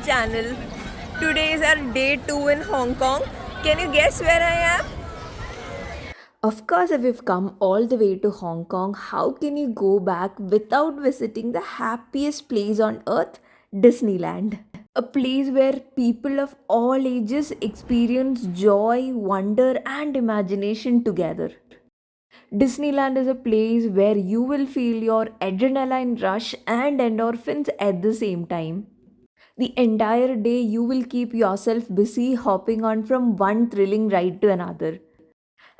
channel. Today is our day 2 in Hong Kong. Can you guess where I am? Of course, if you've come all the way to Hong Kong, how can you go back without visiting the happiest place on earth, Disneyland? A place where people of all ages experience joy, wonder, and imagination together. Disneyland is a place where you will feel your adrenaline rush and endorphins at the same time. The entire day, you will keep yourself busy hopping on from one thrilling ride to another.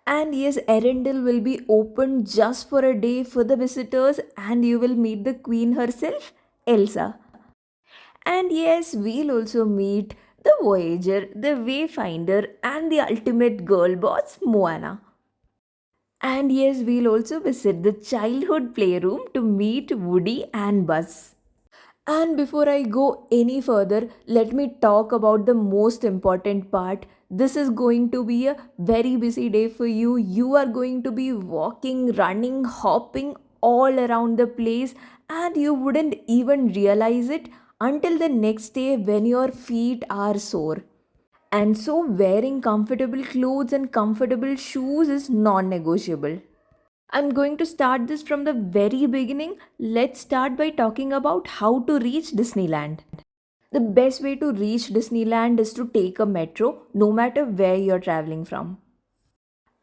And yes, Arendelle will be open just for a day for the visitors, and you will meet the queen herself, Elsa. And yes, we'll also meet the Voyager, the Wayfinder, and the ultimate girl boss, Moana. And yes, we'll also visit the childhood playroom to meet Woody and Buzz. And before I go any further, let me talk about the most important part. This is going to be a very busy day for you. You are going to be walking, running, hopping all around the place, and you wouldn't even realize it until the next day when your feet are sore. And so, wearing comfortable clothes and comfortable shoes is non negotiable. I'm going to start this from the very beginning. Let's start by talking about how to reach Disneyland. The best way to reach Disneyland is to take a metro, no matter where you're traveling from.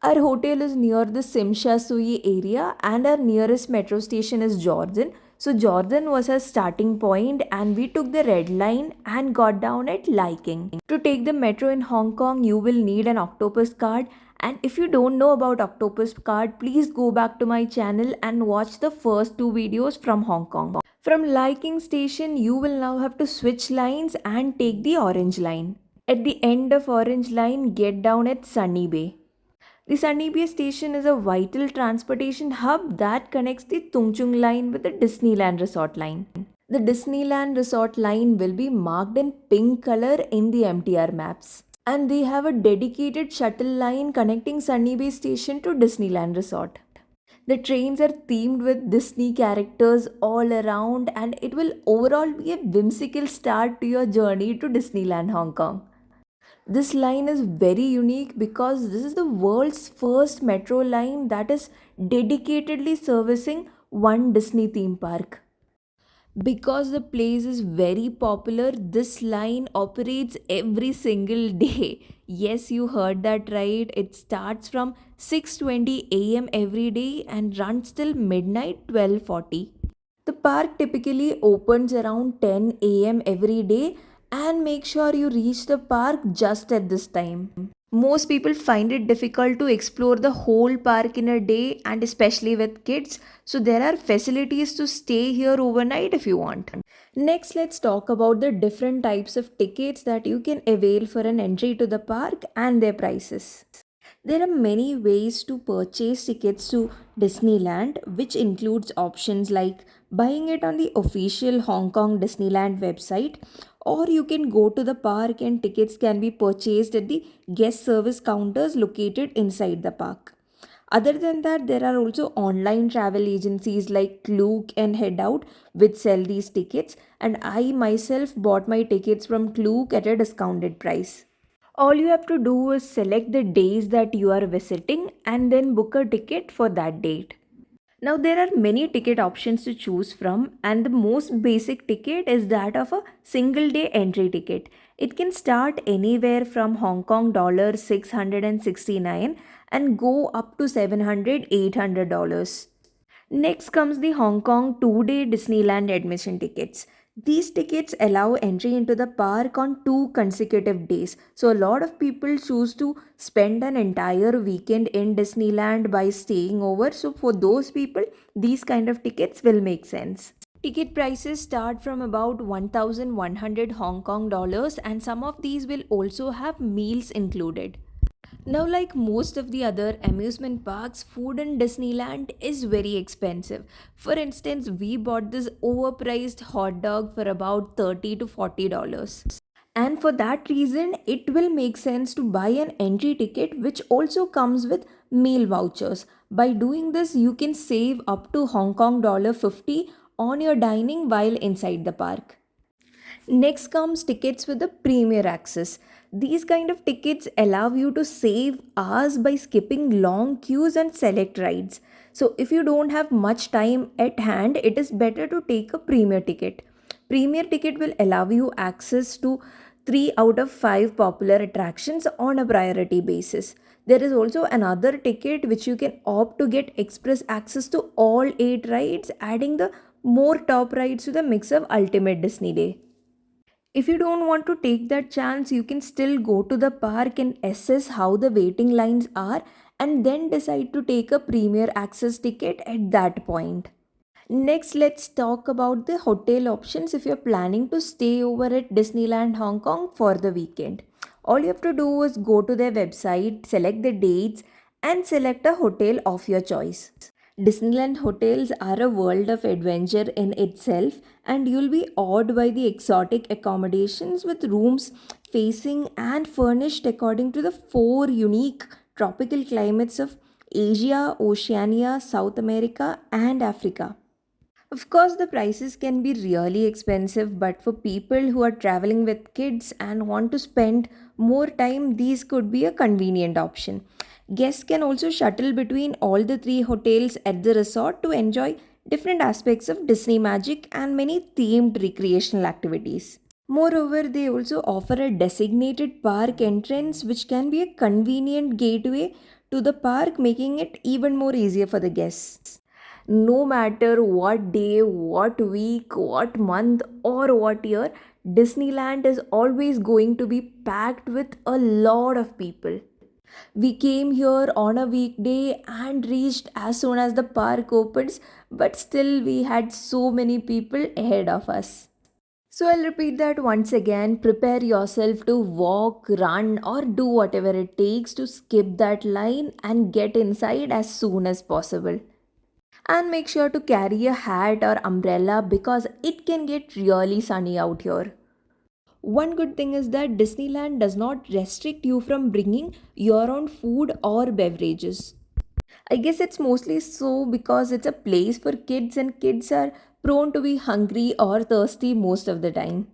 Our hotel is near the Simsha Sui area, and our nearest metro station is Jordan. So, Jordan was our starting point, and we took the red line and got down at Liking. To take the metro in Hong Kong, you will need an Octopus card. And if you don't know about Octopus card, please go back to my channel and watch the first two videos from Hong Kong. From Liking station, you will now have to switch lines and take the orange line. At the end of orange line, get down at Sunny Bay. The Sunny Bay station is a vital transportation hub that connects the Tung Chung line with the Disneyland Resort line. The Disneyland Resort line will be marked in pink color in the MTR maps. And they have a dedicated shuttle line connecting Sunny Bay station to Disneyland Resort. The trains are themed with Disney characters all around, and it will overall be a whimsical start to your journey to Disneyland Hong Kong. This line is very unique because this is the world's first metro line that is dedicatedly servicing one Disney theme park. Because the place is very popular, this line operates every single day. Yes, you heard that right. It starts from 6:20 a.m. every day and runs till midnight 12:40. The park typically opens around 10 a.m. every day, and make sure you reach the park just at this time. Most people find it difficult to explore the whole park in a day, and especially with kids, so there are facilities to stay here overnight if you want. Next, let's talk about the different types of tickets that you can avail for an entry to the park and their prices. There are many ways to purchase tickets to Disneyland, which includes options like buying it on the official Hong Kong Disneyland website, or you can go to the park and tickets can be purchased at the guest service counters located inside the park. Other than that, there are also online travel agencies like Klook and Headout which sell these tickets, and I myself bought my tickets from Klook at a discounted price. All you have to do is select the days that you are visiting and then book a ticket for that date. Now, there are many ticket options to choose from, and the most basic ticket is that of a single day entry ticket. It can start anywhere from Hong Kong dollar 669 and go up to 700 $800. Next comes the Hong Kong 2-day Disneyland admission tickets. These tickets allow entry into the park on 2 consecutive days. So, a lot of people choose to spend an entire weekend in Disneyland by staying over. So, for those people, these kind of tickets will make sense. Ticket prices start from about 1,100 Hong Kong dollars, and some of these will also have meals included. Now, like most of the other amusement parks, food in Disneyland is very expensive. For instance, we bought this overpriced hot dog for about $30 to $40. And for that reason, it will make sense to buy an entry ticket which also comes with meal vouchers. By doing this, you can save up to Hong Kong dollar 50 on your dining while inside the park. Next comes tickets with the premier access. These kind of tickets allow you to save hours by skipping long queues and select rides. So if you don't have much time at hand, it is better to take a premier ticket. Premier ticket will allow you access to 3 out of 5 popular attractions on a priority basis. There is also another ticket which you can opt to get express access to all 8 rides, adding the more top rides to the mix of Ultimate Disney Day. If you don't want to take that chance, you can still go to the park and assess how the waiting lines are and then decide to take a premier access ticket at that point. Next, let's talk about the hotel options if you're planning to stay over at Disneyland Hong Kong for the weekend. All you have to do is go to their website, select the dates, and select a hotel of your choice. Disneyland hotels are a world of adventure in itself, and you'll be awed by the exotic accommodations with rooms facing and furnished according to the four unique tropical climates of Asia, Oceania, South America, and Africa. Of course, the prices can be really expensive, but for people who are traveling with kids and want to spend more time, these could be a convenient option. Guests can also shuttle between all the three hotels at the resort to enjoy different aspects of Disney magic and many themed recreational activities. Moreover, they also offer a designated park entrance, which can be a convenient gateway to the park, making it even more easier for the guests. No matter what day, what week, what month, or what year, Disneyland is always going to be packed with a lot of people. We came here on a weekday and reached as soon as the park opens, but still we had so many people ahead of us. So I'll repeat that once again. Prepare yourself to walk, run, or do whatever it takes to skip that line and get inside as soon as possible. And make sure to carry a hat or umbrella because it can get really sunny out here. One good thing is that Disneyland does not restrict you from bringing your own food or beverages. I guess it's mostly so because it's a place for kids and kids are prone to be hungry or thirsty most of the time.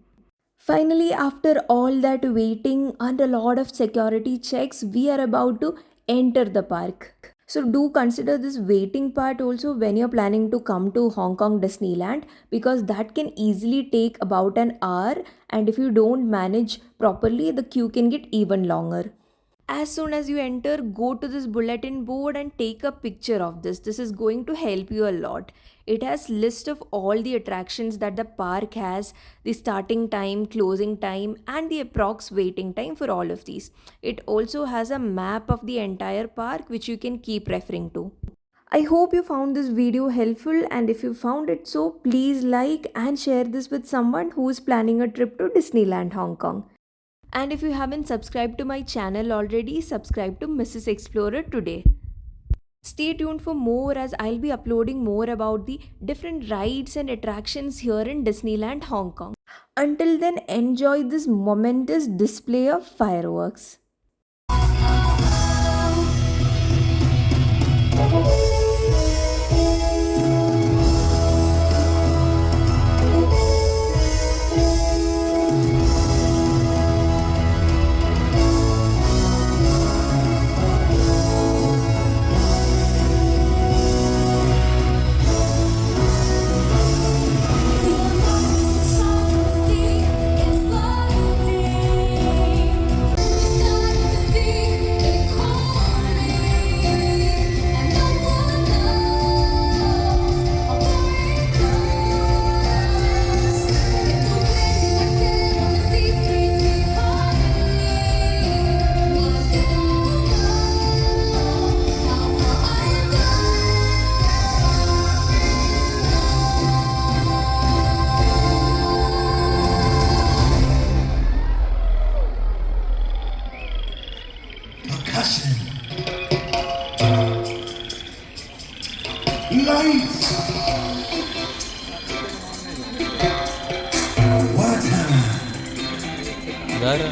Finally, after all that waiting and a lot of security checks, we are about to enter the park. So, do consider this waiting part also when you're planning to come to Hong Kong Disneyland because that can easily take about an hour, and if you don't manage properly, the queue can get even longer. As soon as you enter, go to this bulletin board and take a picture of this is going to help you a lot. It has list of all the attractions that the park has, the starting time, closing time, and the approx waiting time for all of these. It also has a map of the entire park which you can keep referring to. I hope you found this video helpful, and if you found it so, please like and share this with someone who is planning a trip to Disneyland Hong Kong. And if you haven't subscribed to my channel already, subscribe to Mrs. Explorer today. Stay tuned for more as I'll be uploading more about the different rides and attractions here in Disneyland Hong Kong. Until then, enjoy this momentous display of fireworks. Percussion. Lights. Water. Dara.